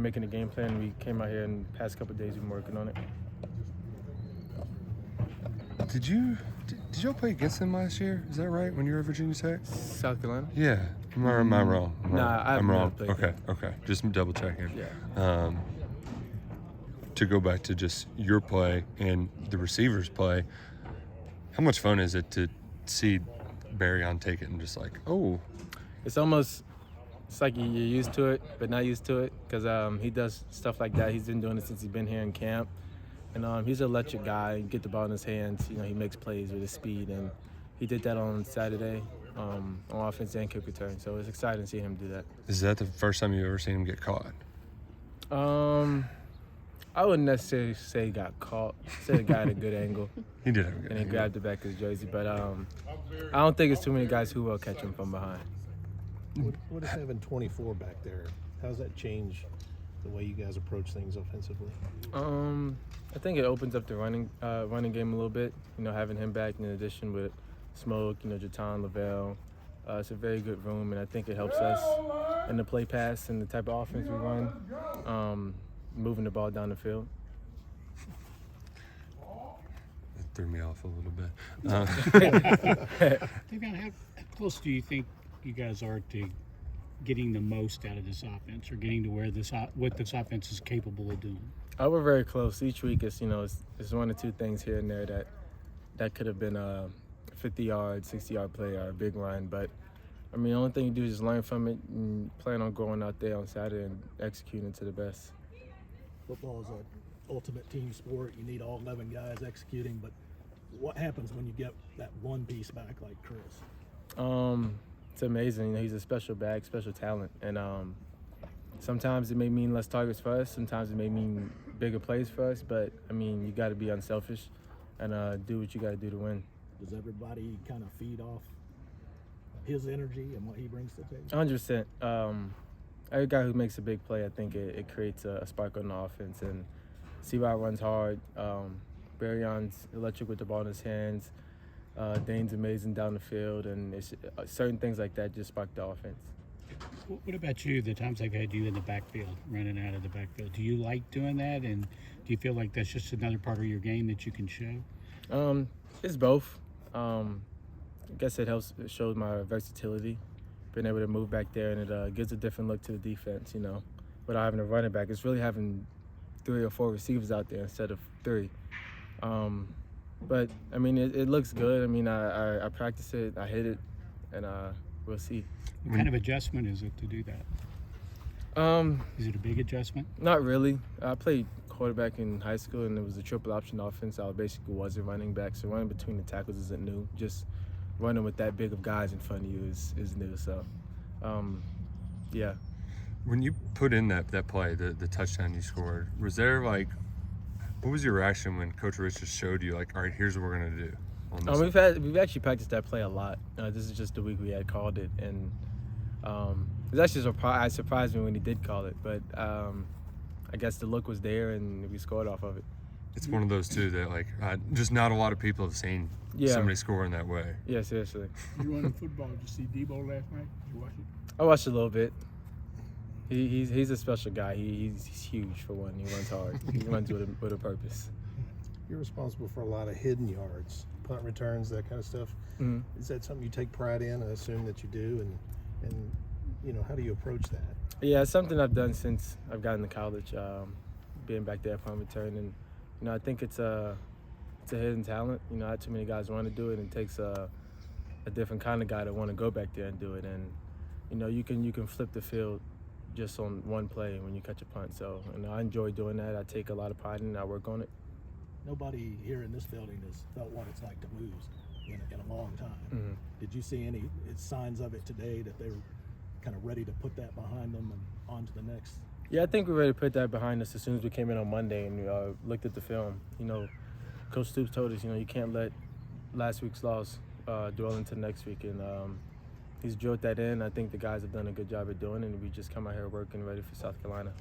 Making a game plan, we came out here and the past couple of days we've been working on it. Did y'all play against them last year? Is that right? When you were at Virginia Tech? South Carolina? Yeah. Am I wrong? I'm wrong. played Okay. Just double checking. Yeah. To go back to just your play and the receivers' play, how much fun is it to see Barryon take it and just like, oh? It's like you're used to it, but not used to it, because he does stuff like that. He's been doing it since he's been here in camp. And he's an electric guy. You get the ball in his hands, he makes plays with his speed. And he did that on Saturday on offense and kick return. So it's exciting to see him do that. Is that the first time you've ever seen him get caught? I wouldn't necessarily say he got caught. Say the guy had a good angle. He did have a good angle. And he grabbed the back of his jersey. But I don't think it's too many guys who will catch him from behind. What is having 24 back there? How does that change the way you guys approach things offensively? I think it opens up the running game a little bit. Having him back in addition with Smoke, Jatan, Lavelle. It's a very good room, and I think it helps us in the play pass and the type of offense we run, moving the ball down the field. It threw me off a little bit. Tayvion, how close do you think you guys are to getting the most out of this offense, or getting to where what this offense is capable of doing? We're very close. Each week, it's one or two things here and there that could have been a 50-yard, 60-yard play or a big run. But the only thing you do is just learn from it and plan on going out there on Saturday and executing to the best. Football is an ultimate team sport. You need all 11 guys executing, but what happens when you get that one piece back like Chris? It's amazing. He's a special bag, special talent. And sometimes it may mean less targets for us. Sometimes it may mean bigger plays for us. But, you got to be unselfish and do what you got to do to win. Does everybody kind of feed off his energy and what he brings to the table? 100%. Every guy who makes a big play, I think it creates a spark on the offense. And C-Rod runs hard. Barryon's electric with the ball in his hands. Dane's amazing down the field. And it's, certain things like that just spark the offense. What about you, the times I've had you in the backfield, running out of the backfield? Do you like doing that, and do you feel like that's just another part of your game that you can show? It's both. I guess it shows my versatility, being able to move back there, and it gives a different look to the defense, without having a running back. It's really having 3 or 4 receivers out there instead of 3. But, it looks good. I practice it, I hit it, and we'll see. What kind of adjustment is it to do that? Is it a big adjustment? Not really. I played quarterback in high school, and it was a triple option offense. I basically was a running back, so running between the tackles isn't new. Just running with that big of guys in front of you is new. So, yeah. When you put in that play, the touchdown you scored, was there what was your reaction when Coach Rich just showed you, all right, here's what we're gonna do? We've actually practiced that play a lot. This is just the week we had called it, and it was actually surprised me when he did call it, but I guess the look was there and we scored off of it. It's one of those too that just not a lot of people have seen somebody score in that way. Yeah, seriously. You running football? Did you see Debo last night? Did you watch it? I watched a little bit. He's a special guy. He's huge for one. He runs hard. He runs with a purpose. You're responsible for a lot of hidden yards, punt returns, that kind of stuff. Mm-hmm. Is that something you take pride in? I assume that you do. And how do you approach that? Yeah, it's something I've done since I've gotten to college, being back there punt return. And, I think it's a hidden talent. Not too many guys want to do it, and it takes a different kind of guy to want to go back there and do it. And, you can flip the field just on one play when you catch a punt. So, I enjoy doing that. I take a lot of pride in it. I work on it. Nobody here in this building has felt what it's like to lose in a long time. Mm-hmm. Did you see any signs of it today that they were kind of ready to put that behind them and on to the next? Yeah, I think we're ready to put that behind us as soon as we came in on Monday and looked at the film. Coach Stoops told us, you can't let last week's loss dwell into next week. And he's drilled that in. I think the guys have done a good job at doing it, and we just come out here working ready for South Carolina.